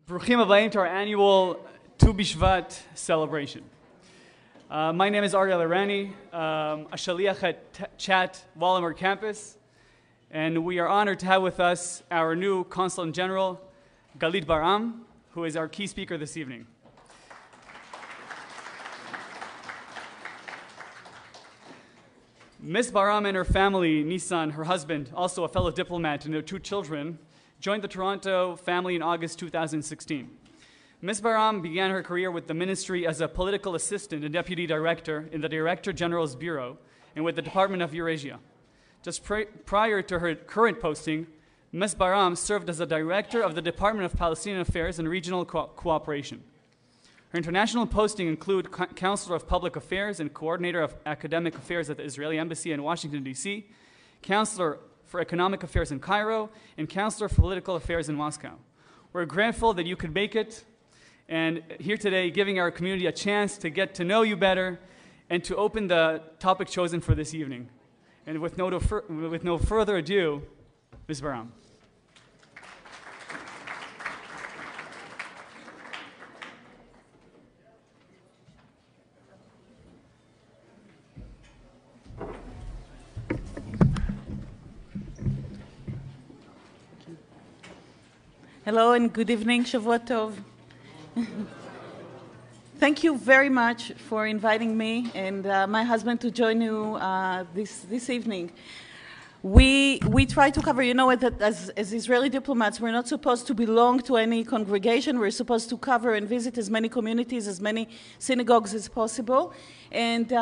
Bruchim Abayim to our annual Tue B'Shvat celebration. My name is Aricosh Erani, a shaliach at Chat Wallenberg campus, and we are honored to have with us our new Consul in General, Gali Baram, who is our key speaker this evening. Ms. Baram and her family, Nissan, her husband, also a fellow diplomat, and their two children, joined the Toronto family in August 2016. Ms. Baram began her career with the ministry as a political assistant and deputy director in the Director General's Bureau and with the Department of Eurasia. Just prior to her current posting, Ms. Baram served as the director of the Department of Palestinian Affairs and Regional Cooperation. Her international posting include Counselor of Public Affairs and Coordinator of Academic Affairs at the Israeli Embassy in Washington, D.C., Counselor for Economic Affairs in Cairo, and Counselor for Political Affairs in Moscow. We're grateful that you could make it, and here today giving our community a chance to get to know you better and to open the topic chosen for this evening. And with no further ado, Ms. Baram. Hello and good evening, Shavuot Tov. Thank you very much for inviting me and my husband to join you this evening. We try to cover, you know, that as Israeli diplomats, we're not supposed to belong to any congregation. We're supposed to cover and visit as many communities, as many synagogues as possible. And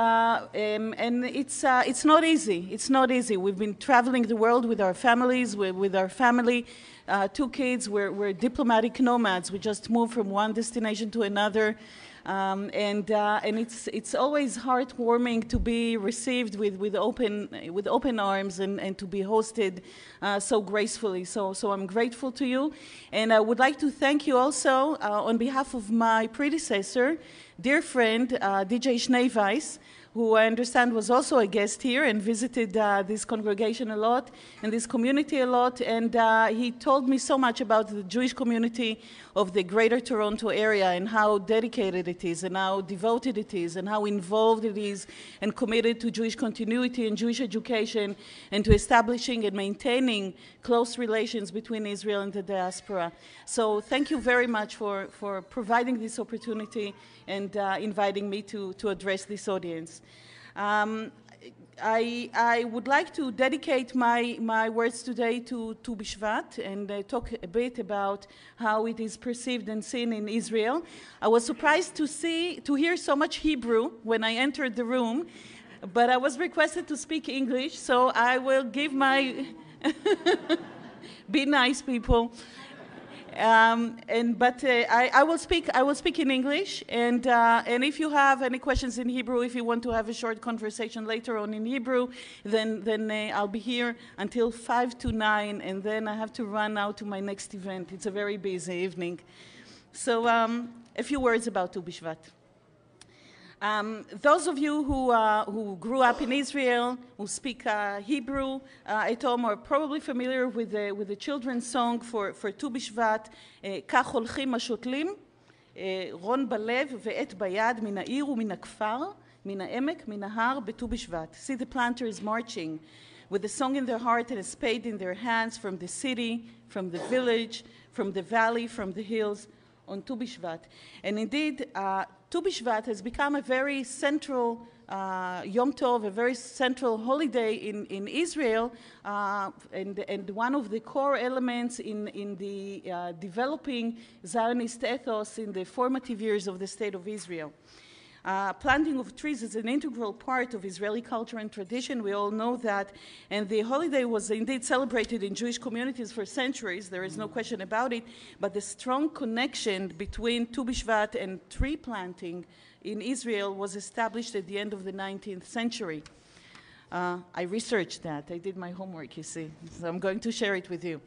it's not easy. It's not easy. We've been traveling the world with our families, with our family. Two kids, we're diplomatic nomads. We just move from one destination to another. And it's always heartwarming to be received with open arms and to be hosted so gracefully. So I'm grateful to you, and I would like to thank you also on behalf of my predecessor, dear friend DJ Shnei Weiss, who I understand was also a guest here and visited this congregation a lot and this community a lot. And he told me so much about the Jewish community of the Greater Toronto area and how dedicated it is and how devoted it is and how involved it is and committed to Jewish continuity and Jewish education and to establishing and maintaining close relations between Israel and the diaspora. So thank you very much for providing this opportunity and inviting me to address this audience. I would like to dedicate my words today to Tue B'Shvat and talk a bit about how it is perceived and seen in Israel. I was surprised to hear so much Hebrew when I entered the room, but I was requested to speak English, so I will give my be nice, people. I will speak in English, and if you have any questions in Hebrew, if you want to have a short conversation later on in Hebrew, then I'll be here until 5 to 9, and then I have to run out to my next event. It's a very busy evening. So a few words about Tue B'Shvat. Those of you who grew up in Israel, who speak Hebrew at home, are probably familiar with the children's song for Tue B'Shvat, כך הולכים השוטלים, רון בלב ועט ביד, מן העיר ומן הכפר, מן העמק, מן ההר, בט"ו בשבט. See the planters marching with a song in their heart and a spade in their hands from the city, from the village, from the valley, from the hills, on Tue B'Shvat. And indeed, Tue B'Shvat has become a very central Yom Tov, a very central holiday in Israel, and one of the core elements in the developing Zionist ethos in the formative years of the State of Israel. Planting of trees is an integral part of Israeli culture and tradition. We all know that. And the holiday was indeed celebrated in Jewish communities for centuries. There is no question about it. But the strong connection between Tue B'Shvat and tree planting in Israel was established at the end of the 19th century. I researched that. I did my homework, you see. So I'm going to share it with you.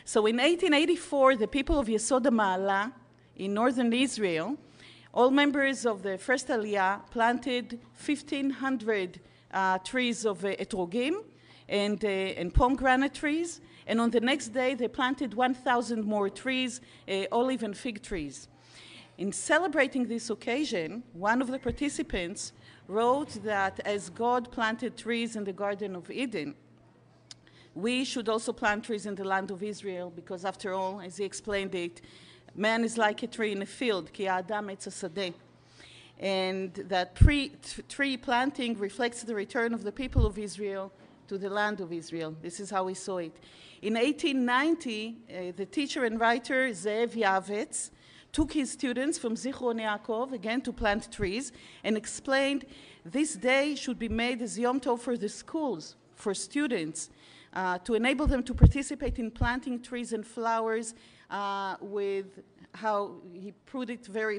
So in 1884, the people of Yesod HaMa'ala in northern Israel, all members of the first Aliyah, planted 1,500 trees of etrogim and pomegranate trees. And on the next day, they planted 1,000 more trees, olive and fig trees. In celebrating this occasion, one of the participants wrote that as God planted trees in the Garden of Eden, we should also plant trees in the land of Israel, because after all, as he explained it, man is like a tree in a field, ki ha'adam etz hasadeh. And that tree planting reflects the return of the people of Israel to the land of Israel. This is how we saw it. In 1890, the teacher and writer Ze'ev Yavetz took his students from Zichron Yaakov again to plant trees and explained this day should be made as Yom Tov for the schools, for students, to enable them to participate in planting trees and flowers with how he put it very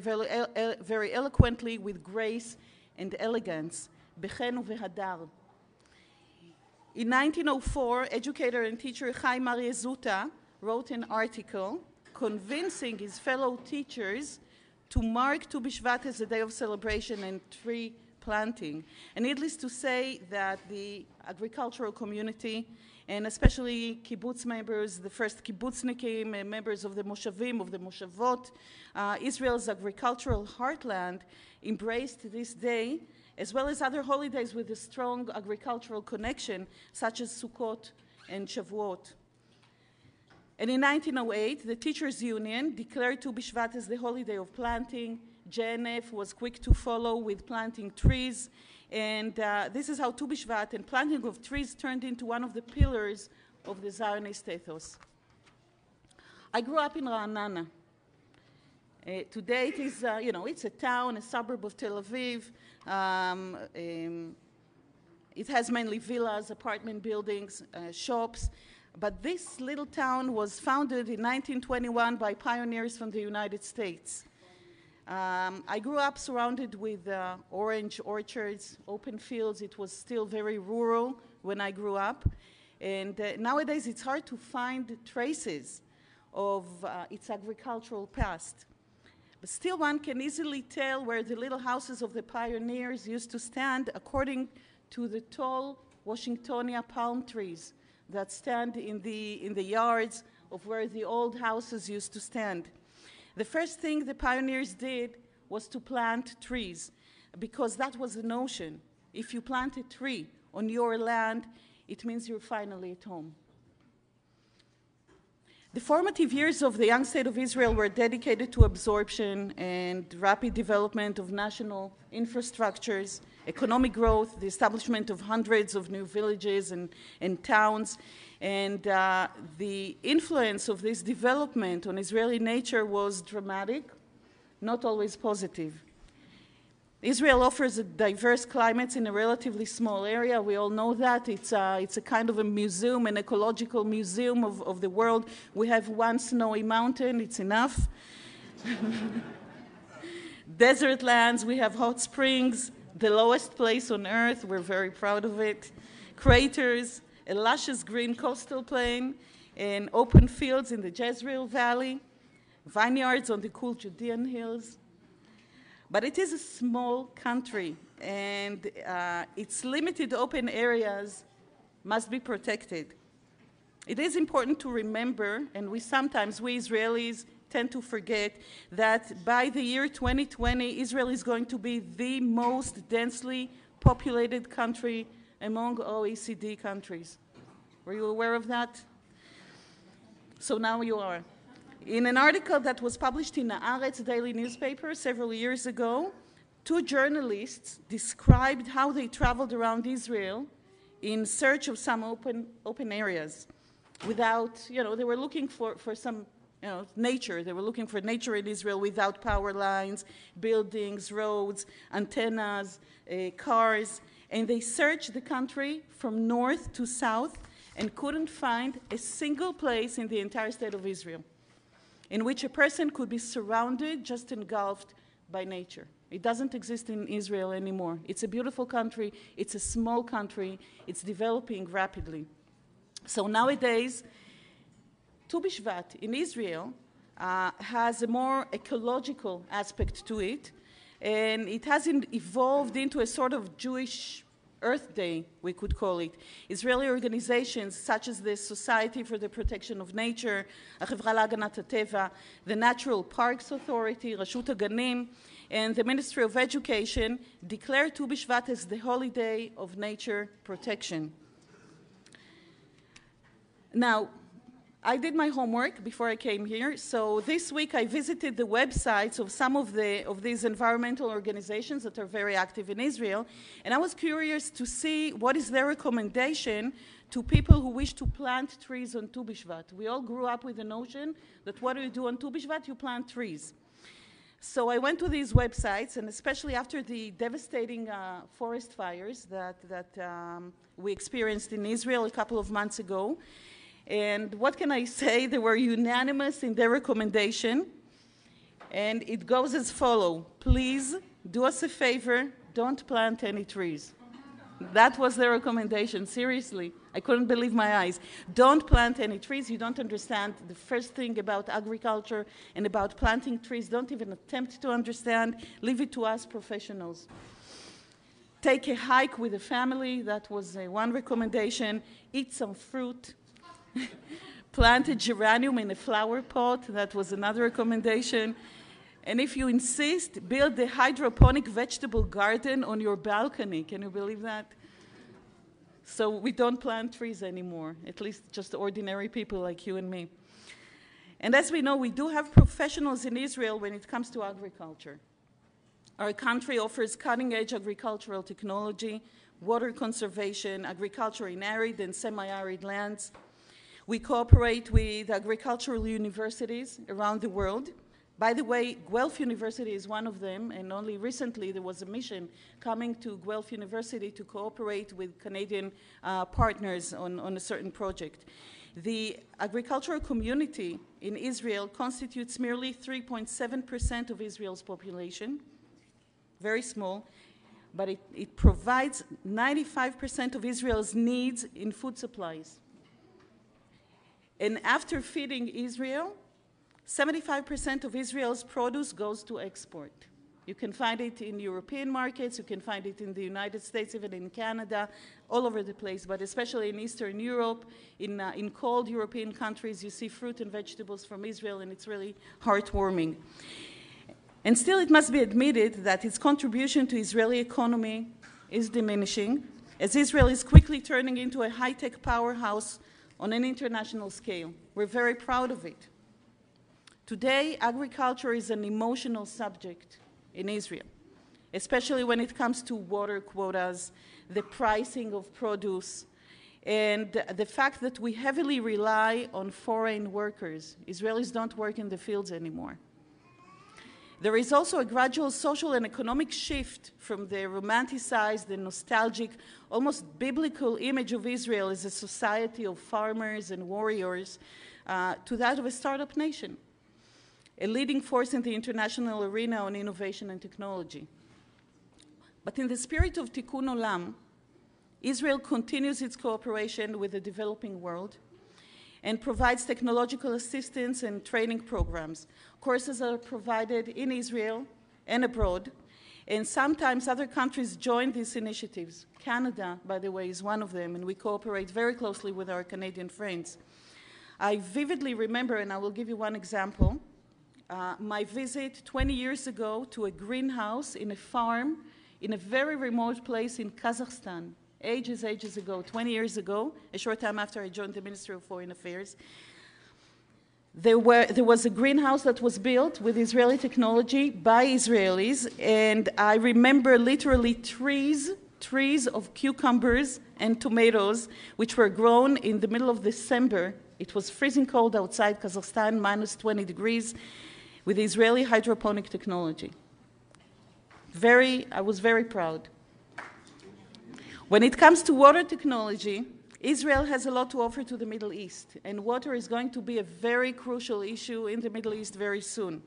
eloquently, with grace and elegance. Bechen uvehadar. In 1904, educator and teacher Chaim Aryeh Zuta wrote an article convincing his fellow teachers to mark Tu B'Shvat as a day of celebration and tree planting. And needless to say that the agricultural community, and especially kibbutz members, the first kibbutznikim, members of the moshavim, of the moshavot, Israel's agricultural heartland, embraced this day, as well as other holidays with a strong agricultural connection, such as Sukkot and Shavuot. And in 1908, the Teachers' Union declared Tu B'Shvat as the holiday of planting. JNF was quick to follow with planting trees. And this is how Tu B'Shvat and planting of trees turned into one of the pillars of the Zionist ethos. I grew up in Ra'anana. Today it is, it's a town, a suburb of Tel Aviv. It has mainly villas, apartment buildings, shops. But this little town was founded in 1921 by pioneers from the United States. I grew up surrounded with orange orchards, open fields. It was still very rural when I grew up. And nowadays it's hard to find traces of its agricultural past. But still one can easily tell where the little houses of the pioneers used to stand according to the tall Washingtonia palm trees that stand in the yards of where the old houses used to stand. The first thing the pioneers did was to plant trees, because that was the notion. If you plant a tree on your land, it means you're finally at home. The formative years of the young state of Israel were dedicated to absorption and rapid development of national infrastructures, economic growth, the establishment of hundreds of new villages and towns. And the influence of this development on Israeli nature was dramatic, not always positive. Israel offers a diverse climate in a relatively small area. We all know that. It's a kind of a museum, an ecological museum of the world. We have one snowy mountain, it's enough. Desert lands, we have hot springs, the lowest place on earth, we're very proud of it. Craters, a luscious green coastal plain, and open fields in the Jezreel Valley, vineyards on the cool Judean hills. But it is a small country, and its limited open areas must be protected. It is important to remember, and we Israelis tend to forget, that by the year 2020, Israel is going to be the most densely populated country among OECD countries. Were you aware of that? So now you are. In an article that was published in the Haaretz daily newspaper several years ago, two journalists described how they traveled around Israel in search of some open areas without, they were looking for some, nature. They were looking for nature in Israel without power lines, buildings, roads, antennas, cars. And they searched the country from north to south and couldn't find a single place in the entire state of Israel in which a person could be surrounded, just engulfed by nature. It doesn't exist in Israel anymore. It's a beautiful country, it's a small country, it's developing rapidly. So nowadays, Tu B'Shvat in Israel has a more ecological aspect to it, and it hasn't evolved into a sort of Jewish Earth Day, we could call it. Israeli organizations such as the Society for the Protection of Nature, החברה להגנת הטבע, the Natural Parks Authority, רשות הגנים, and the Ministry of Education declared Tu B'Shvat as the holiday of nature protection. Now, I did my homework before I came here, so this week I visited the websites of some of these environmental organizations that are very active in Israel, and I was curious to see what is their recommendation to people who wish to plant trees on Tu B'Shvat. We all grew up with the notion that what do you do on Tu B'Shvat? You plant trees. So I went to these websites, and especially after the devastating forest fires that we experienced in Israel a couple of months ago. And what can I say? They were unanimous in their recommendation. And it goes as follows. Please do us a favor, don't plant any trees. That was their recommendation, seriously. I couldn't believe my eyes. Don't plant any trees. You don't understand the first thing about agriculture and about planting trees. Don't even attempt to understand. Leave it to us professionals. Take a hike with the family. That was one recommendation. Eat some fruit. Plant a geranium in a flower pot. That was another recommendation. And if you insist, build a hydroponic vegetable garden on your balcony. Can you believe that? So we don't plant trees anymore, at least just ordinary people like you and me. And as we know, we do have professionals in Israel when it comes to agriculture. Our country offers cutting-edge agricultural technology, water conservation, agriculture in arid and semi-arid lands. We cooperate with agricultural universities around the world. By the way, Guelph University is one of them, and only recently there was a mission coming to Guelph University to cooperate with Canadian partners on a certain project. The agricultural community in Israel constitutes merely 3.7% of Israel's population, very small, but it provides 95% of Israel's needs in food supplies. And after feeding Israel, 75% of Israel's produce goes to export. You can find it in European markets, you can find it in the United States, even in Canada, all over the place, but especially in Eastern Europe, in cold European countries, you see fruit and vegetables from Israel, and it's really heartwarming. And still, it must be admitted that its contribution to Israeli economy is diminishing, as Israel is quickly turning into a high-tech powerhouse on an international scale. We're very proud of it. Today, agriculture is an emotional subject in Israel, especially when it comes to water quotas, the pricing of produce, and the fact that we heavily rely on foreign workers. Israelis don't work in the fields anymore. There is also a gradual social and economic shift from the romanticized and nostalgic, almost biblical image of Israel as a society of farmers and warriors to that of a startup nation, a leading force in the international arena on innovation and technology. But in the spirit of Tikkun Olam, Israel continues its cooperation with the developing world and provides technological assistance and training programs. Courses are provided in Israel and abroad, and sometimes other countries join these initiatives. Canada, by the way, is one of them, and we cooperate very closely with our Canadian friends. I vividly remember, and I will give you one example, my visit 20 years ago to a greenhouse in a farm in a very remote place in Kazakhstan. Ages ago, 20 years ago, a short time after I joined the Ministry of Foreign Affairs. There was a greenhouse that was built with Israeli technology by Israelis, and I remember literally trees of cucumbers and tomatoes, which were grown in the middle of December. It was freezing cold outside Kazakhstan, minus 20 degrees, with Israeli hydroponic technology. I was very proud. When it comes to water technology, Israel has a lot to offer to the Middle East, and water is going to be a very crucial issue in the Middle East very soon.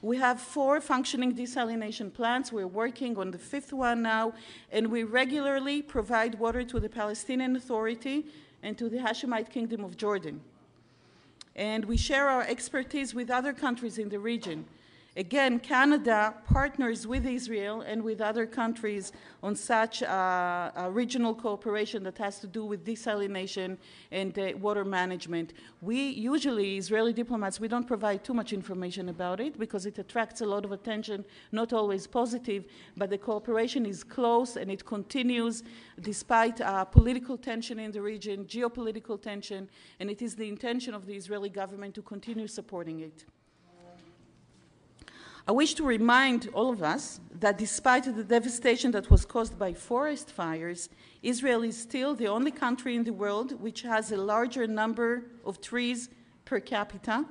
We have 4 functioning desalination plants. We're working on the 5th one now, and we regularly provide water to the Palestinian Authority and to the Hashemite Kingdom of Jordan. And we share our expertise with other countries in the region. Again, Canada partners with Israel and with other countries on such a regional cooperation that has to do with desalination and water management. We usually, Israeli diplomats, we don't provide too much information about it because it attracts a lot of attention, not always positive, but the cooperation is close and it continues despite political tension in the region, geopolitical tension, and it is the intention of the Israeli government to continue supporting it. I wish to remind all of us that despite the devastation that was caused by forest fires, Israel is still the only country in the world which has a larger number of trees per capita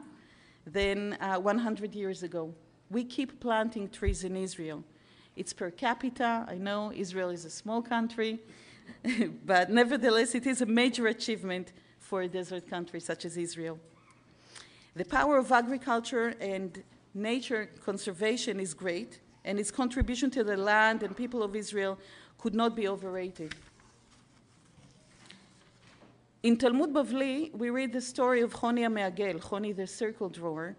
than 100 years ago. We keep planting trees in Israel. It's per capita. I know Israel is a small country, but nevertheless, it is a major achievement for a desert country such as Israel. The power of agriculture and nature conservation is great, and its contribution to the land and people of Israel could not be overrated. In Talmud Bavli, we read the story of Choni HaMe'agel, Choni the circle drawer,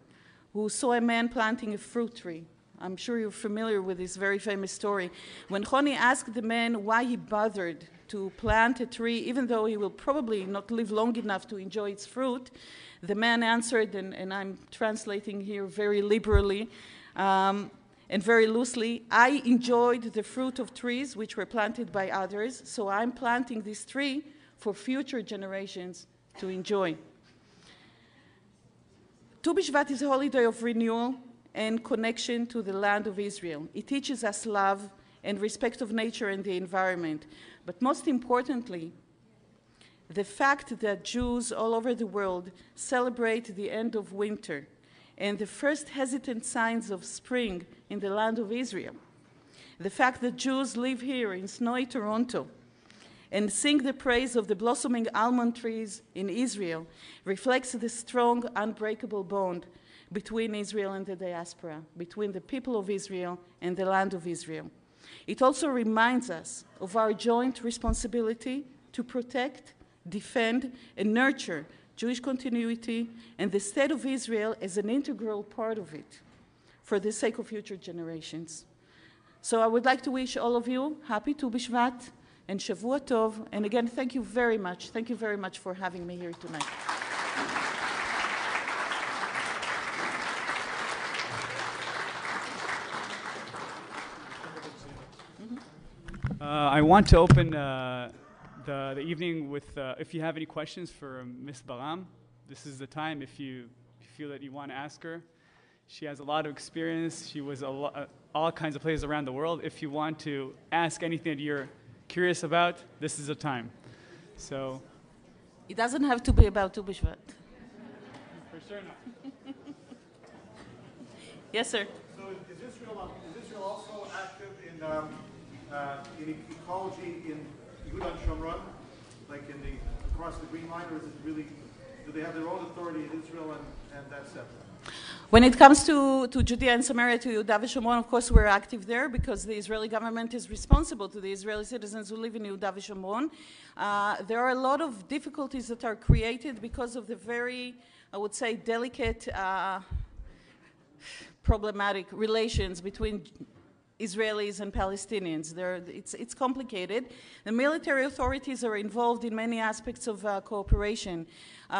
who saw a man planting a fruit tree. I'm sure you're familiar with this very famous story. When Choni asked the man why he bothered to plant a tree, even though he will probably not live long enough to enjoy its fruit, the man answered, and I'm translating here very liberally and very loosely, I enjoyed the fruit of trees which were planted by others, so I'm planting this tree for future generations to enjoy. Tu B'Shvat is a holiday of renewal and connection to the land of Israel. It teaches us love and respect of nature and the environment. But most importantly, the fact that Jews all over the world celebrate the end of winter and the first hesitant signs of spring in the land of Israel. The fact that Jews live here in snowy Toronto and sing the praise of the blossoming almond trees in Israel reflects the strong, unbreakable bond between Israel and the diaspora, between the people of Israel and the land of Israel. It also reminds us of our joint responsibility to protect, defend, and nurture Jewish continuity and the state of Israel as an integral part of it for the sake of future generations. So I would like to wish all of you happy Tu B'Shvat and Shavua Tov. And again, thank you very much. Thank you very much for having me here tonight. I want to open the evening with, if you have any questions for Ms. Baram, this is the time if you feel that you want to ask her. She has a lot of experience. She was all kinds of places around the world. If you want to ask anything that you're curious about, this is the time. So it doesn't have to be about Tu B'Shvat. For sure not. Yes, sir. So is Israel also active in ecology in Yehuda and Shomron, like across the Green Line, or is it really, do they have their own authority in Israel and that's separate? When it comes to Judea and Samaria, to Yehuda v'Shomron, of course, we're active there because the Israeli government is responsible to the Israeli citizens who live in Yehuda v'Shomron. There are a lot of difficulties that are created because of the very, I would say, delicate, problematic relations between Israelis and Palestinians. It's complicated. The military authorities are involved in many aspects of cooperation.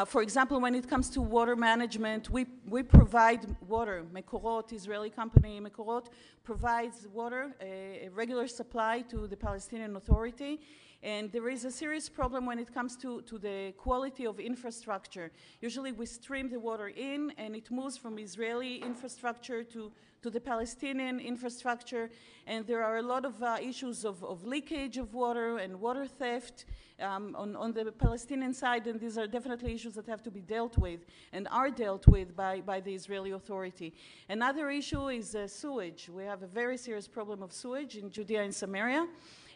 For example, when it comes to water management, we provide water. Mekorot, Israeli company Mekorot, provides water, a regular supply to the Palestinian Authority. And there is a serious problem when it comes to the quality of infrastructure. Usually we stream the water in and it moves from Israeli infrastructure to the Palestinian infrastructure. And there are a lot of issues of leakage of water and water theft on the Palestinian side. And these are definitely issues that have to be dealt with and are dealt with by the Israeli Authority. Another issue is sewage. We have a very serious problem of sewage in Judea and Samaria.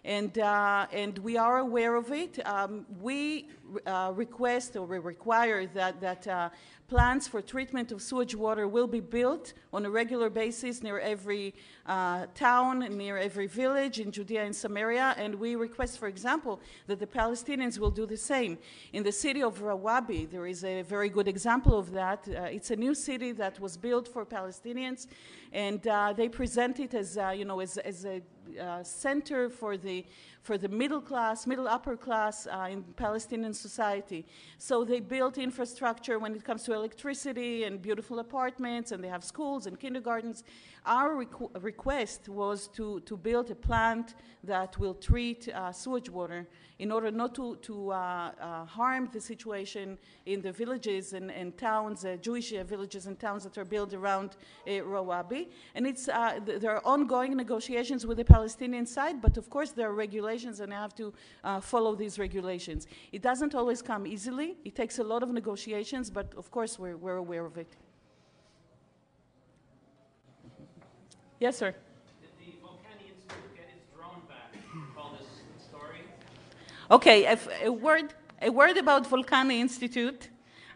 And we are aware of it. We request or we require that plants for treatment of sewage water will be built on a regular basis near every town, near every village in Judea and Samaria, and we request, for example, that the Palestinians will do the same. In the city of Rabbi, there is a very good example of that. It's a new city that was built for Palestinians, and they present it as, as a center for the middle class, middle upper class in Palestinian society. So they built infrastructure when it comes to electricity and beautiful apartments, and they have schools and kindergartens. Our request was to build a plant that will treat sewage water in order not to harm the situation in the villages and towns, Jewish villages and towns that are built around Rawabi. And there are ongoing negotiations with the Palestinian side, but of course there are regulations and I have to follow these regulations. It doesn't always come easily. It takes a lot of negotiations, but of course we're aware of it. Yes, sir. Did the Volcani Institute get its drone back? Call this story. Okay, a word about Volcani Institute.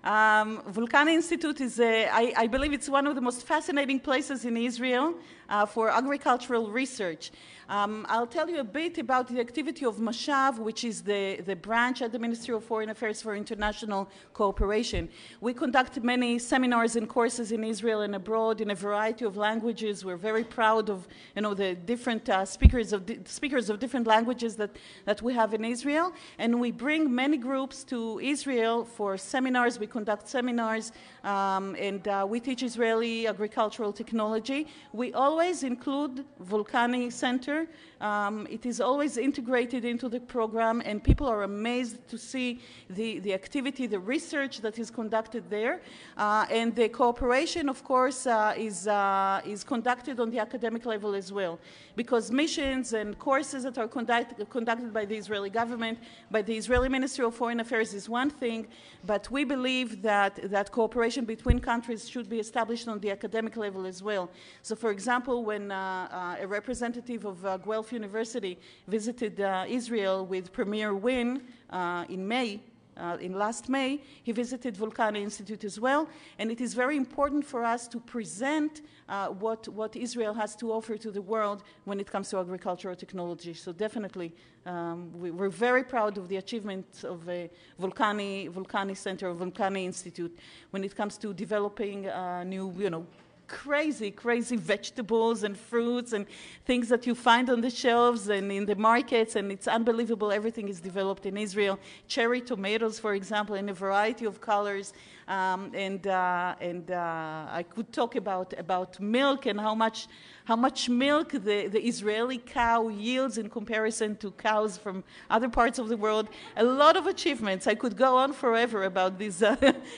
Volcani Institute is, I believe it's one of the most fascinating places in Israel for agricultural research. I'll tell you a bit about the activity of Mashav, which is the branch at the Ministry of Foreign Affairs for International Cooperation. We conduct many seminars and courses in Israel and abroad in a variety of languages. We're very proud of the different speakers of different languages that we have in Israel. And we bring many groups to Israel for seminars. We conduct seminars and we teach Israeli agricultural technology. We always include Volcani Center. It is always integrated into the program, and people are amazed to see the activity, the research that is conducted there. And the cooperation, of course, is conducted on the academic level as well, because missions and courses that are conducted by the Israeli government, by the Israeli Ministry of Foreign Affairs is one thing, but we believe that cooperation between countries should be established on the academic level as well. So, for example, when a representative of Guelph University visited Israel with Premier Wynne in last May, he visited Volcani Institute as well, and it is very important for us to present what Israel has to offer to the world when it comes to agricultural technology. So definitely, we're very proud of the achievements of Volcani Center, Volcani Institute, when it comes to developing new, crazy vegetables and fruits and things that you find on the shelves and in the markets, and it's unbelievable. Everything is developed in Israel. Cherry tomatoes, for example, in a variety of colors. And I could talk about milk and how much milk the Israeli cow yields in comparison to cows from other parts of the world. A lot of achievements. I could go on forever about these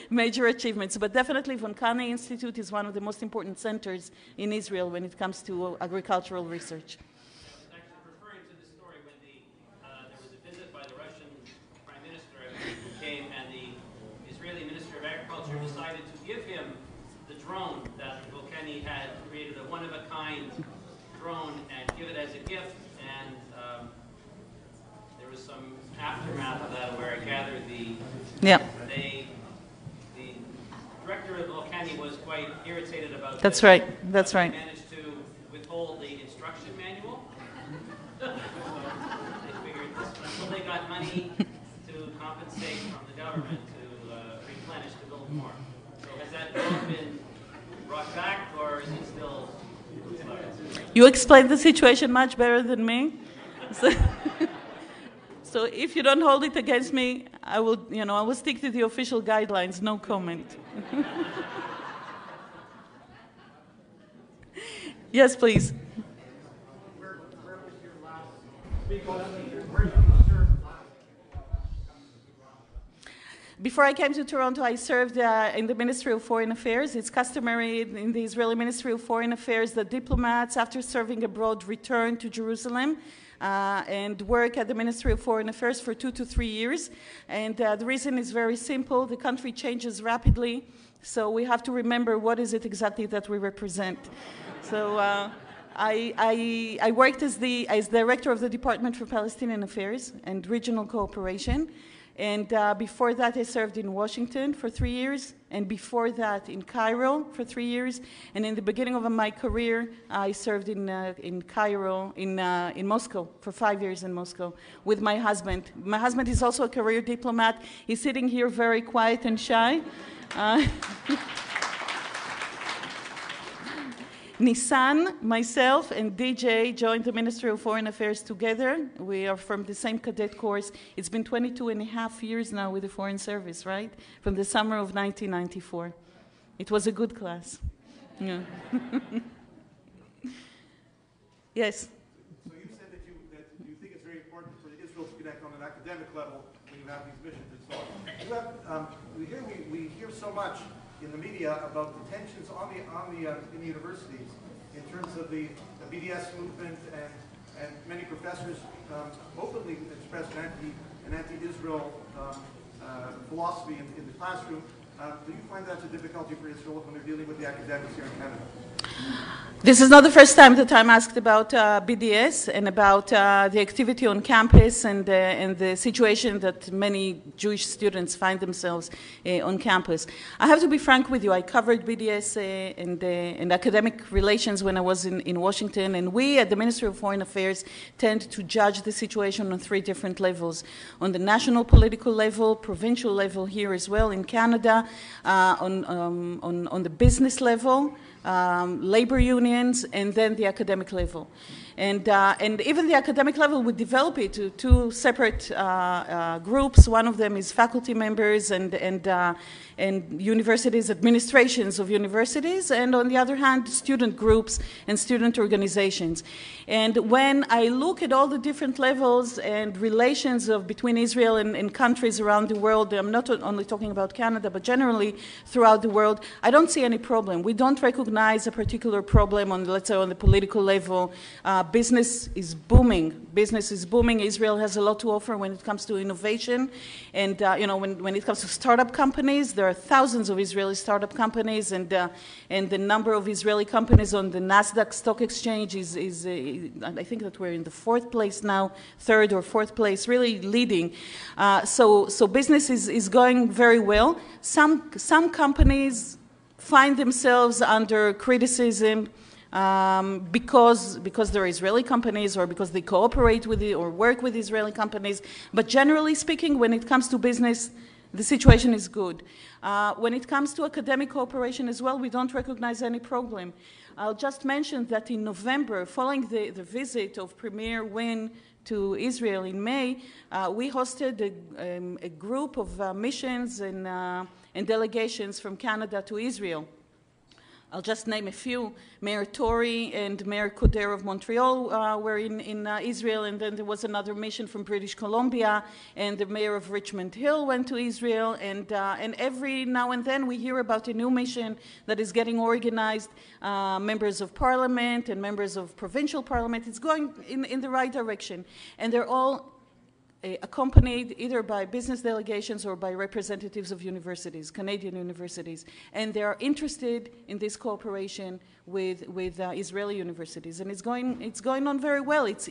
major achievements, but definitely Volcani Institute is one of the most important centers in Israel when it comes to agricultural research. I was actually referring to the story when there was a visit by the Russian Prime Minister who came, and the Israeli Minister of Agriculture decided to give him the drone that Volcani had created, a one-of-a-kind drone, and give it as a gift. And there was some aftermath of that where I gathered the director of Volcani was quite irritated about That's this. right. That's right. He managed to withhold the instruction manual. So they figured until they got money to compensate from the government to replenish, to build more. So has that drone been brought back, or is it still? You explained the situation much better than me. So if you don't hold it against me, I will stick to the official guidelines. No comment. Yes, please. Where was your last? Where did you serve last? Before I came to Toronto, I served in the Ministry of Foreign Affairs. It's customary in the Israeli Ministry of Foreign Affairs that diplomats, after serving abroad, return to Jerusalem and work at the Ministry of Foreign Affairs for 2 to 3 years. And the reason is very simple. The country changes rapidly, so we have to remember what is it exactly that we represent. So I worked as director of the Department for Palestinian Affairs and Regional Cooperation. And before that, I served in Washington for 3 years, and before that in Cairo for 3 years. And in the beginning of my career, I served in Cairo, in Moscow, for 5 years in Moscow with my husband. My husband is also a career diplomat. He's sitting here very quiet and shy. Nissan, myself, and DJ joined the Ministry of Foreign Affairs together. We are from the same cadet course. It's been 22 and a half years now with the Foreign Service, right? From the summer of 1994. It was a good class. Yeah. Yes? So you said that you think it's very important for Israel to connect on an academic level when you have these missions and so on. We hear so much in the media about the tensions in the universities in terms of the BDS movement, and many professors openly express an anti-Israel philosophy in the classroom. Do you find that's a difficulty for Israel when they're dealing with the academics here in Canada? This is not the first time that I'm asked about BDS and about the activity on campus and the situation that many Jewish students find themselves on campus. I have to be frank with you. I covered BDS and academic relations when I was in Washington, and we at the Ministry of Foreign Affairs tend to judge the situation on 3 different levels: on the national political level, provincial level here as well in Canada, on the business level, labor unions, and then the academic level. And even the academic level would develop it to 2 separate groups. One of them is faculty members and universities, administrations of universities, and on the other hand, student groups and student organizations. And when I look at all the different levels and relations between Israel and countries around the world, I'm not only talking about Canada, but generally throughout the world, I don't see any problem. We don't recognize a particular problem on, let's say, on the political level. Business is booming. Business is booming. Israel has a lot to offer when it comes to innovation. And, when it comes to startup companies, there are thousands of Israeli startup companies, and the number of Israeli companies on the NASDAQ stock exchange is I think that we're in the 4th place now, 3rd or 4th place, really leading. So business is going very well. Some companies find themselves under criticism because they're Israeli companies, or because they cooperate with or work with Israeli companies. But generally speaking, when it comes to business, the situation is good. When it comes to academic cooperation as well, we don't recognize any problem. I'll just mention that in November, following the visit of Premier Wynne to Israel in May, we hosted a group of missions and delegations from Canada to Israel. I'll just name a few. Mayor Tory and Mayor Coder of Montreal were in Israel, and then there was another mission from British Columbia, and the mayor of Richmond Hill went to Israel, and every now and then we hear about a new mission that is getting organized, members of parliament and members of provincial parliament. It's going in the right direction, and they're all accompanied either by business delegations or by representatives of universities, Canadian universities, and they are interested in this cooperation with Israeli universities, and it's going on very well. It's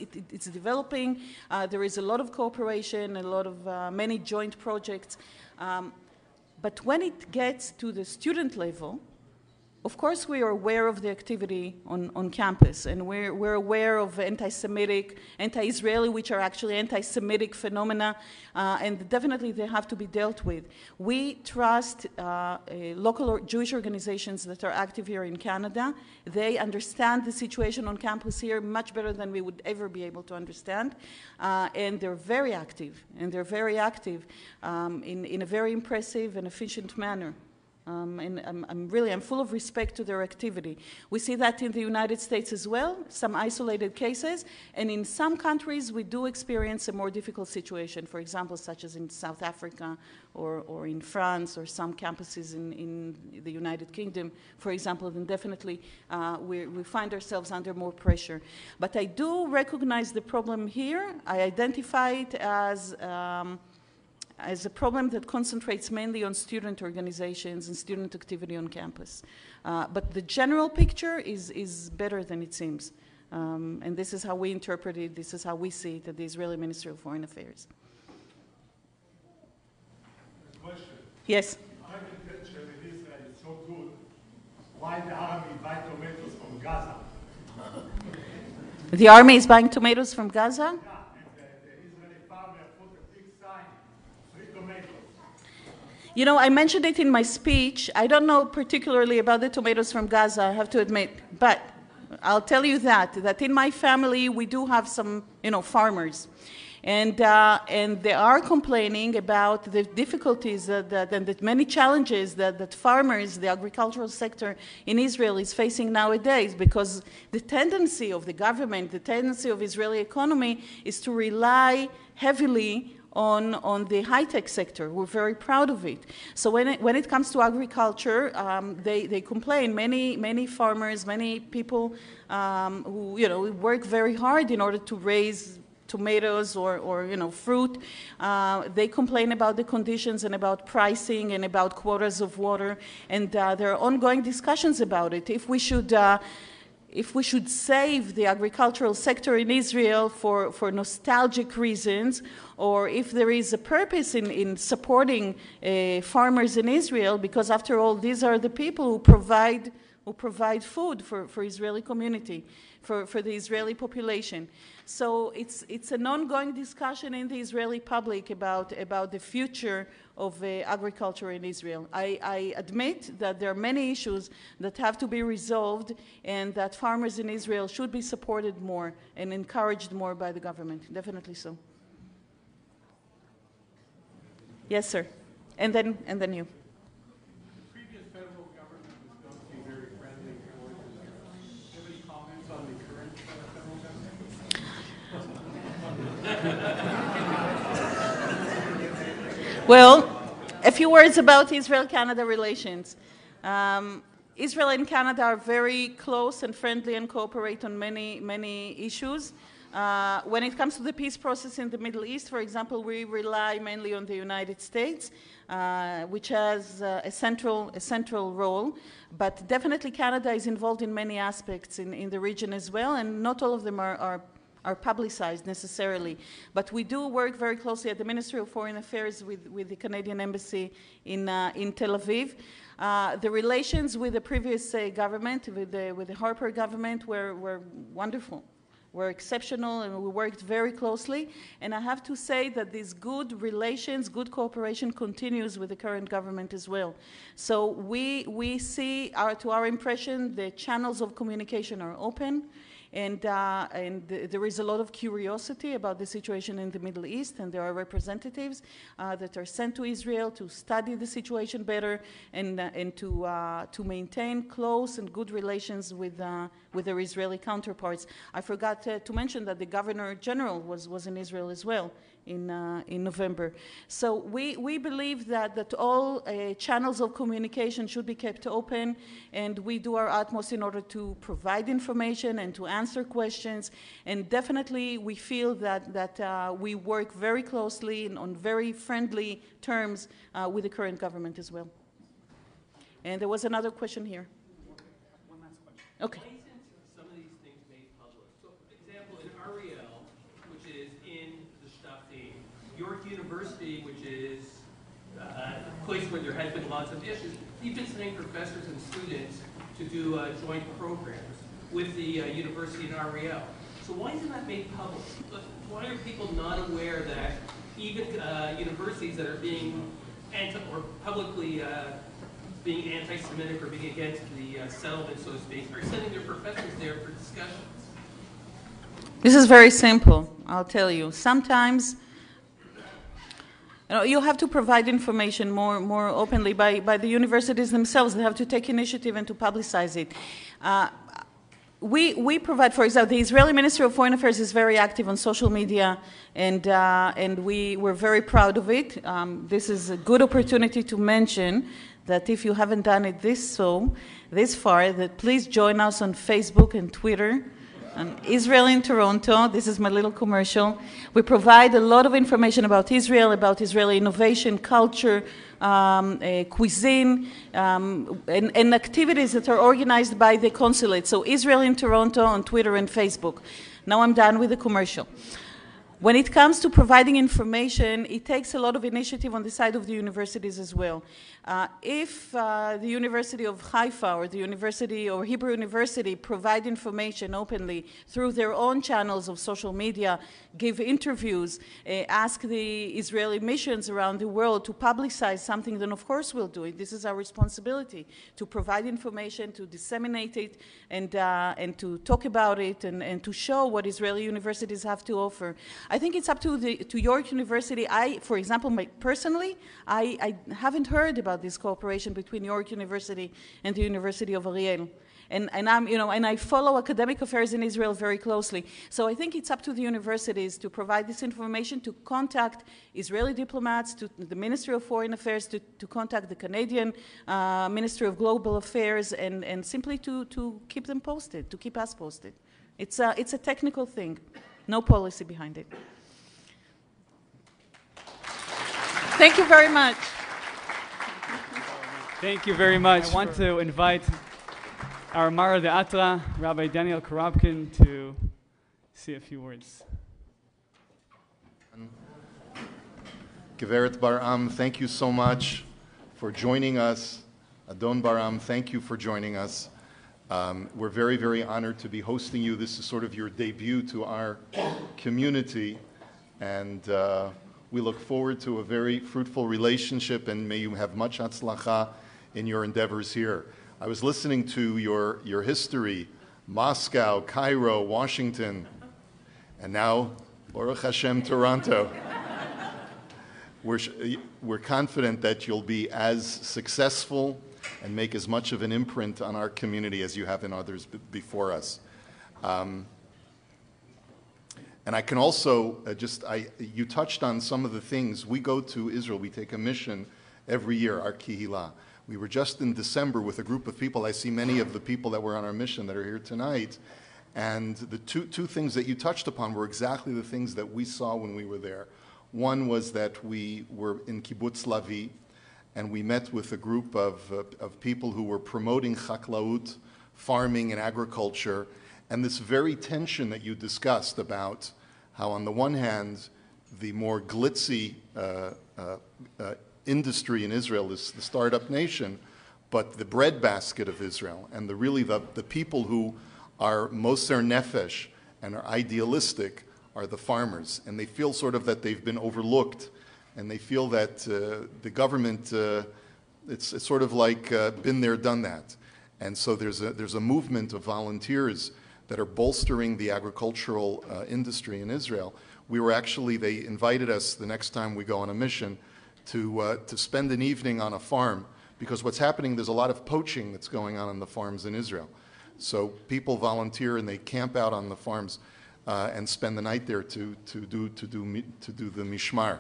developing. There is a lot of cooperation, a lot of many joint projects, but when it gets to the student level, of course, we are aware of the activity on campus, and we're aware of anti-Semitic, anti-Israeli, which are actually anti-Semitic phenomena, and definitely they have to be dealt with. We trust local Jewish organizations that are active here in Canada. They understand the situation on campus here much better than we would ever be able to understand, and they're very active, in a very impressive and efficient manner. And I'm full of respect to their activity. We see that in the United States as well, some isolated cases, and in some countries we do experience a more difficult situation, for example, such as in South Africa or in France or some campuses in the United Kingdom, for example, then definitely we find ourselves under more pressure. But I do recognize the problem here. I identify it as a problem that concentrates mainly on student organizations and student activity on campus. But the general picture is better than it seems. And this is how we interpret it, this is how we see it at the Israeli Ministry of Foreign Affairs. Yes. I can picture in Israel, it's so good. Why the army buy tomatoes from Gaza? The army is buying tomatoes from Gaza? Yeah, and the Israeli farmer put a big sign, free tomatoes. You know, I mentioned it in my speech. I don't know particularly about the tomatoes from Gaza, I have to admit. But I'll tell you that in my family, we do have some, farmers. And they are complaining about the difficulties and the many challenges that farmers, the agricultural sector in Israel is facing nowadays, because the tendency of the government, the tendency of Israeli economy is to rely heavily on the high-tech sector. We're very proud of it. So when it comes to agriculture, they complain. Many farmers, many people who work very hard in order to raise tomatoes or fruit, they complain about the conditions and about pricing and about quotas of water, and there are ongoing discussions about it. If we should save the agricultural sector in Israel for nostalgic reasons, or if there is a purpose in supporting farmers in Israel, because after all, these are the people who provide food for Israeli community, for the Israeli population. So it's an ongoing discussion in the Israeli public about the future of agriculture in Israel. I admit that there are many issues that have to be resolved, and that farmers in Israel should be supported more and encouraged more by the government. Definitely so. Yes, sir. And then you. Previous federal government was known to be very friendly towards Israel. Do you have any comments on the current federal government? Well, a few words about Israel-Canada relations. Israel and Canada are very close and friendly and cooperate on many issues. When it comes to the peace process in the Middle East, for example, we rely mainly on the United States, which has a central role. But definitely Canada is involved in many aspects in the region as well, and not all of them are publicized necessarily. But we do work very closely at the Ministry of Foreign Affairs with the Canadian Embassy in Tel Aviv. The relations with the previous government, with the Harper government, were wonderful. Were exceptional, and we worked very closely. And I have to say that these good relations, good cooperation continues with the current government as well. So we see, to our impression, the channels of communication are open. And there is a lot of curiosity about the situation in the Middle East, and there are representatives that are sent to Israel to study the situation better and to maintain close and good relations with their Israeli counterparts. I forgot to mention that the Governor General was in Israel as well in November. So we believe that all channels of communication should be kept open, and we do our utmost in order to provide information and to answer questions. And definitely we feel that we work very closely and on very friendly terms with the current government as well. And there was another question here. One last question. Okay. Some of these things made public. So, for example, in Ariel, which is in the Shluchim, York University, which is a place where there has been lots of issues, you've been sending professors and students to do joint programs with the university in Ariel. So why isn't that made public? Why are people not aware that even universities that are being publicly being anti-Semitic or being against the settlement, so to speak, are sending their professors there for discussions? This is very simple, I'll tell you. Sometimes you have to provide information more openly by the universities themselves. They have to take initiative and to publicize it. We provide, for example, the Israeli Ministry of Foreign Affairs is very active on social media, and we're very proud of it. This is a good opportunity to mention that if you haven't done it this far, that please join us on Facebook and Twitter. Israel in Toronto. This is my little commercial. We provide a lot of information about Israel, about Israeli innovation, culture, cuisine, and activities that are organized by the consulate. So Israel in Toronto on Twitter and Facebook. Now I'm done with the commercial. When it comes to providing information, it takes a lot of initiative on the side of the universities as well. If the University of Haifa or the University or Hebrew University provide information openly through their own channels of social media, give interviews, ask the Israeli missions around the world to publicize something, then of course we'll do it. This is our responsibility, to provide information, to disseminate it, and to talk about it, and to show what Israeli universities have to offer. I think it's up to York University. For example, personally, I haven't heard about this cooperation between York University and the University of Ariel. And I follow academic affairs in Israel very closely. So I think it's up to the universities to provide this information, to contact Israeli diplomats, to the Ministry of Foreign Affairs, to contact the Canadian Ministry of Global Affairs, and simply to keep them posted, to keep us posted. It's a technical thing, no policy behind it. Thank you very much. Thank you very much. I want to invite our Mara de Atra, Rabbi Daniel Korobkin, to say a few words. Geveret Baram, thank you so much for joining us. Adon Baram, thank you for joining us. We're very, very honored to be hosting you. This is sort of your debut to our community, and we look forward to a very fruitful relationship, and may you have much hatzlacha in your endeavors here. I was listening to your history, Moscow, Cairo, Washington, and now, Baruch Hashem, Toronto. We're confident that you'll be as successful and make as much of an imprint on our community as you have in others before us. And I can also you touched on some of the things. We go to Israel, we take a mission every year, our Kihila. We were just in December with a group of people. I see many of the people that were on our mission that are here tonight. And the two things that you touched upon were exactly the things that we saw when we were there. One was that we were in Kibbutz Lavi, and we met with a group of people who were promoting chaklaut, farming and agriculture, and this very tension that you discussed about how on the one hand, the more glitzy industry in Israel is the startup nation, but the breadbasket of Israel and the people who are moser nefesh and are idealistic are the farmers, and they feel sort of that they've been overlooked, and they feel that the government it's sort of like been there, done that, and so there's a movement of volunteers that are bolstering the agricultural industry in Israel. They invited us the next time we go on a mission to spend an evening on a farm, because what's happening, there's a lot of poaching that's going on the farms in Israel. So people volunteer and they camp out on the farms and spend the night there to do the mishmar.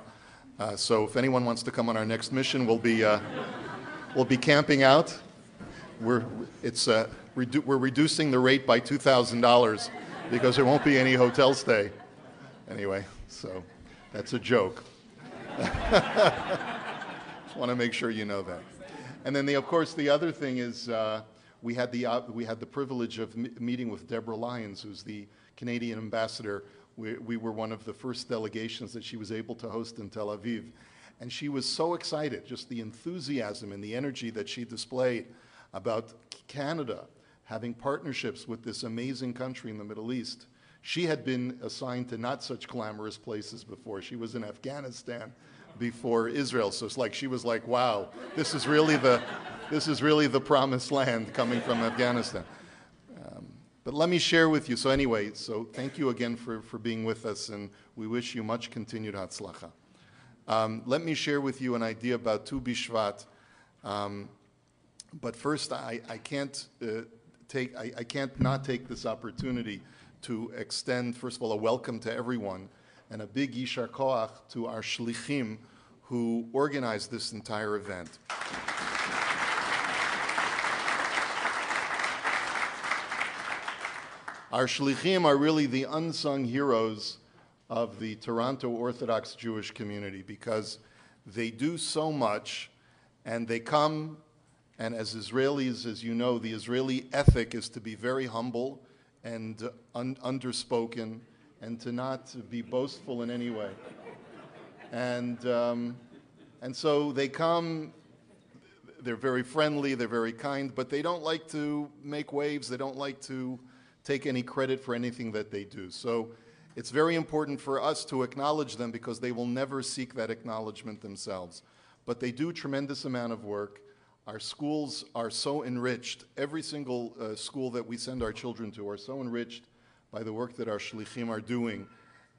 So if anyone wants to come on our next mission, we'll be camping out. We're reducing the rate by $2,000 because there won't be any hotel stay. Anyway, so that's a joke. Just want to make sure you know that. And then, of course, the other thing is we had the privilege of meeting with Deborah Lyons, who's the Canadian ambassador. We were one of the first delegations that she was able to host in Tel Aviv. And she was so excited, just the enthusiasm and the energy that she displayed about Canada having partnerships with this amazing country in the Middle East. She had been assigned to not such glamorous places before. She was in Afghanistan before Israel. So it's like she was like, wow, this is really the promised land coming from Afghanistan. But let me share with you. So anyway, so thank you again for being with us, and we wish you much continued hatzlacha. Let me share with you an idea about Tu B'Shvat. But first, I can't not take this opportunity to extend, first of all, a welcome to everyone and a big yishar koach to our Shluchim who organized this entire event. Our Shluchim are really the unsung heroes of the Toronto Orthodox Jewish community because they do so much, and they come, and as Israelis, as you know, the Israeli ethic is to be very humble and underspoken and to not be boastful in any way. And so they come, they're very friendly, they're very kind, but they don't like to make waves, they don't like to take any credit for anything that they do. So it's very important for us to acknowledge them because they will never seek that acknowledgement themselves. But they do a tremendous amount of work. Our schools are so enriched. Every single school that we send our children to are so enriched by the work that our Shluchim are doing.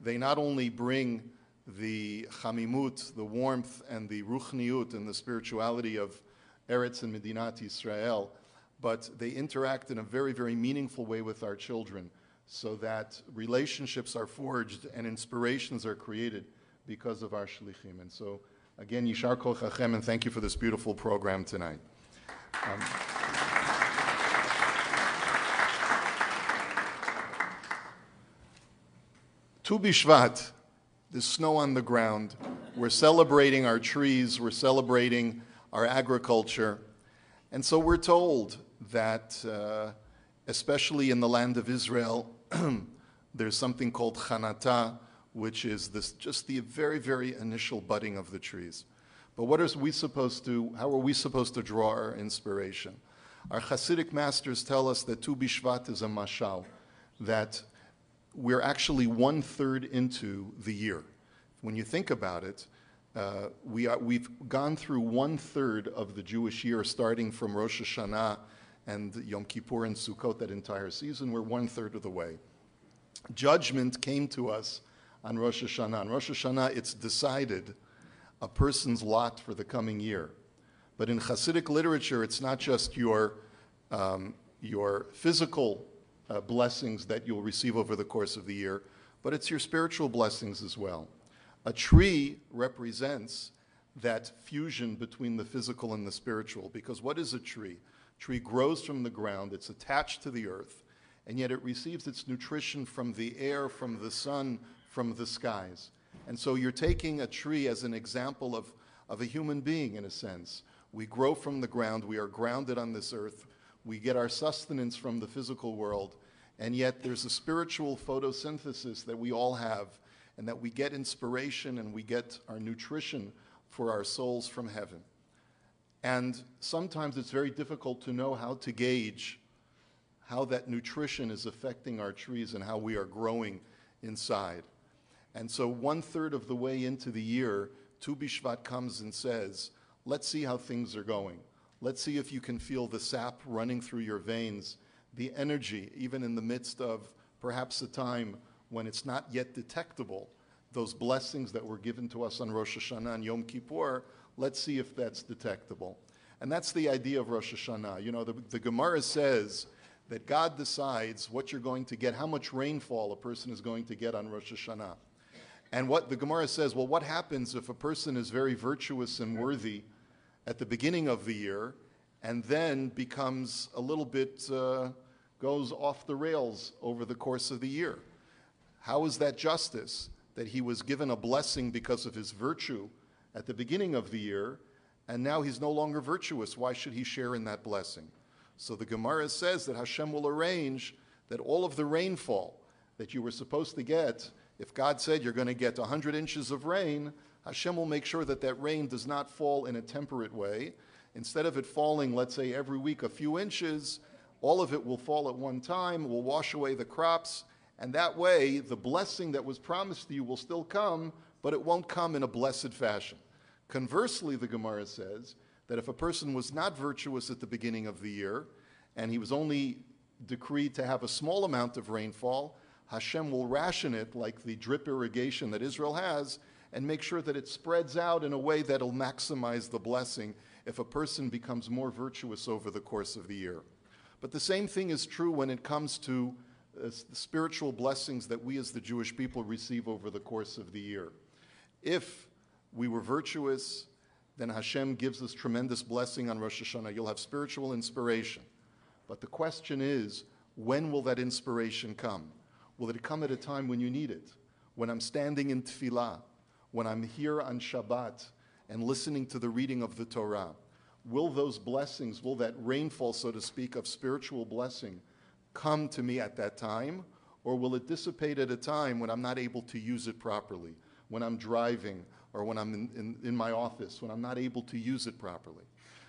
They not only bring the chamimut, the warmth, and the ruchniut, and the spirituality of Eretz and Medinat Yisrael, but they interact in a very, very meaningful way with our children so that relationships are forged and inspirations are created because of our shlichim. And so, again, Yishar Kol Chachem, and thank you for this beautiful program tonight. Tu B'Shvat, the snow on the ground. We're celebrating our trees, we're celebrating our agriculture. And so we're told that, especially in the land of Israel, there's something called Chanata, which is just the very, very initial budding of the trees. But how are we supposed to draw our inspiration? Our Hasidic masters tell us that Tu B'Shvat is a mashal, that we're actually 1/3 into the year. When you think about it, we've gone through 1/3 of the Jewish year, starting from Rosh Hashanah and Yom Kippur and Sukkot, that entire season. We're 1/3 of the way. Judgment came to us on Rosh Hashanah. On Rosh Hashanah, it's decided a person's lot for the coming year. But in Hasidic literature, it's not just your physical blessings that you'll receive over the course of the year, but it's your spiritual blessings as well. A tree represents that fusion between the physical and the spiritual, because what is a tree? A tree grows from the ground, it's attached to the earth, and yet it receives its nutrition from the air, from the sun, from the skies. And so you're taking a tree as an example of a human being, in a sense. We grow from the ground, we are grounded on this earth, we get our sustenance from the physical world, and yet there's a spiritual photosynthesis that we all have, and that we get inspiration and we get our nutrition for our souls from heaven. And sometimes it's very difficult to know how to gauge how that nutrition is affecting our trees and how we are growing inside. And so 1/3 of the way into the year, Tu B'Shvat comes and says, let's see how things are going. Let's see if you can feel the sap running through your veins, the energy, even in the midst of perhaps a time when it's not yet detectable, those blessings that were given to us on Rosh Hashanah and Yom Kippur, let's see if that's detectable. And that's the idea of Rosh Hashanah. You know, the Gemara says that God decides what you're going to get, how much rainfall a person is going to get on Rosh Hashanah. And what the Gemara says, well, what happens if a person is very virtuous and worthy at the beginning of the year and then becomes a little bit, goes off the rails over the course of the year? How is that justice, that he was given a blessing because of his virtue at the beginning of the year, and now he's no longer virtuous? Why should he share in that blessing? So the Gemara says that Hashem will arrange that all of the rainfall that you were supposed to get, if God said you're going to get 100 inches of rain, Hashem will make sure that that rain does not fall in a temperate way. Instead of it falling, let's say, every week a few inches, all of it will fall at one time, will wash away the crops, and that way, the blessing that was promised to you will still come, but it won't come in a blessed fashion. Conversely, the Gemara says that if a person was not virtuous at the beginning of the year, and he was only decreed to have a small amount of rainfall, Hashem will ration it like the drip irrigation that Israel has, and make sure that it spreads out in a way that will maximize the blessing if a person becomes more virtuous over the course of the year. But the same thing is true when it comes to the spiritual blessings that we as the Jewish people receive over the course of the year. If we were virtuous, then Hashem gives us tremendous blessing on Rosh Hashanah. You'll have spiritual inspiration. But the question is, when will that inspiration come? Will it come at a time when you need it? When I'm standing in tefillah, when I'm here on Shabbat and listening to the reading of the Torah? Will those blessings, will that rainfall, so to speak, of spiritual blessing come to me at that time? Or will it dissipate at a time when I'm not able to use it properly, when I'm driving, or when I'm in my office, when I'm not able to use it properly?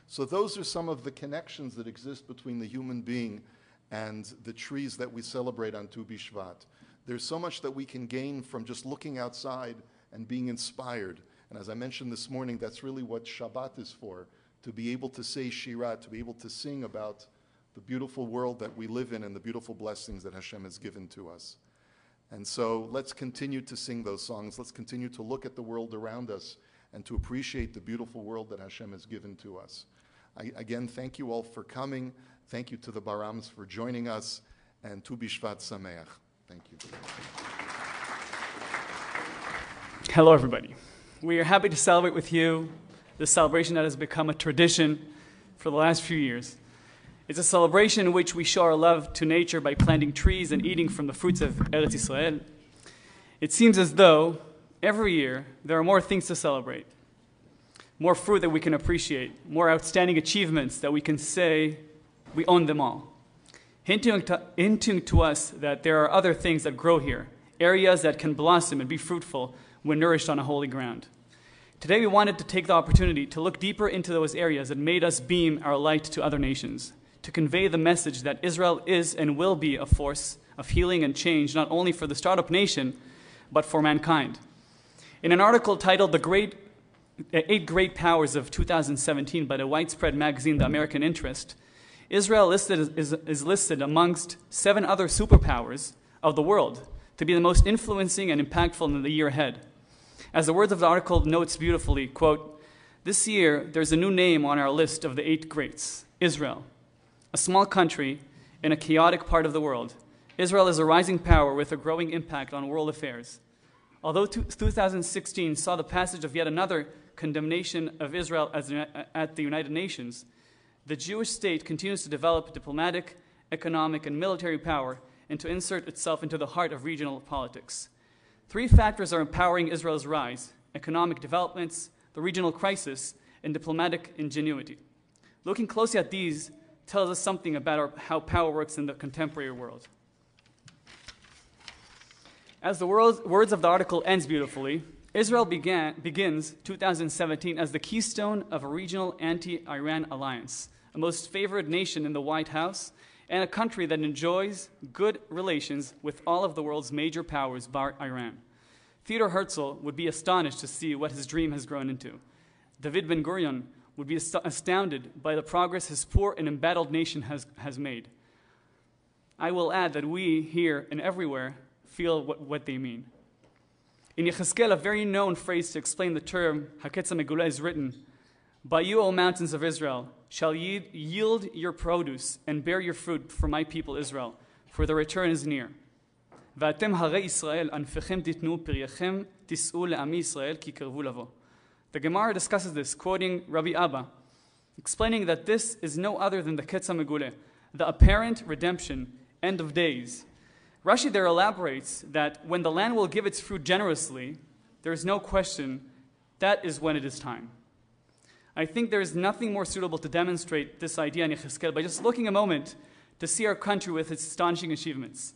So those are some of the connections that exist between the human being and the trees that we celebrate on Tu B'Shvat. There's so much that we can gain from just looking outside and being inspired. And as I mentioned this morning, that's really what Shabbat is for, to be able to say Shirah, to be able to sing about the beautiful world that we live in and the beautiful blessings that Hashem has given to us. And so let's continue to sing those songs. Let's continue to look at the world around us and to appreciate the beautiful world that Hashem has given to us. Again, thank you all for coming. Thank you to the Barams for joining us. And Tu B'Shvat Sameach. Thank you. Hello, everybody. We are happy to celebrate with you this celebration that has become a tradition for the last few years. It's a celebration in which we show our love to nature by planting trees and eating from the fruits of Eretz Yisrael. It seems as though every year there are more things to celebrate, more fruit that we can appreciate, more outstanding achievements that we can say we own them all, hinting to us that there are other things that grow here, areas that can blossom and be fruitful when nourished on a holy ground. Today we wanted to take the opportunity to look deeper into those areas that made us beam our light to other nations, to convey the message that Israel is and will be a force of healing and change, not only for the startup nation, but for mankind. In an article titled The 8 Great Powers of 2017 by the widespread magazine The American Interest, Israel is listed amongst 7 other superpowers of the world to be the most influencing and impactful in the year ahead. As the words of the article notes beautifully, quote, "This year there's a new name on our list of the 8 greats, Israel. A small country in a chaotic part of the world, Israel is a rising power with a growing impact on world affairs. Although 2016 saw the passage of yet another condemnation of Israel at the United Nations, the Jewish state continues to develop diplomatic, economic, and military power and to insert itself into the heart of regional politics. 3 factors are empowering Israel's rise: economic developments, the regional crisis, and diplomatic ingenuity. Looking closely at these tells us something about how power works in the contemporary world." As the words of the article ends beautifully, Israel begins 2017 as the keystone of a regional anti-Iran alliance, a most favored nation in the White House, and a country that enjoys good relations with all of the world's major powers bar Iran. Theodor Herzl would be astonished to see what his dream has grown into. David Ben-Gurion would be astounded by the progress his poor and embattled nation has made. I will add that we here and everywhere feel what they mean. In Yechezkel, a very known phrase to explain the term Haketz HaMegula is written, "But you, O mountains of Israel, shall yield your produce and bear your fruit for my people Israel, for the return is near. V'atem harei Yisrael anfechem titnu piryechem tis'u le'ami Yisrael ki kervu lavo." The Gemara discusses this, quoting Rabbi Abba, explaining that this is no other than the Ketz HaMeguleh, the apparent redemption, end of days. Rashi there elaborates that when the land will give its fruit generously, there is no question that is when it is time. I think there is nothing more suitable to demonstrate this idea in Yechezkel by just looking a moment to see our country with its astonishing achievements.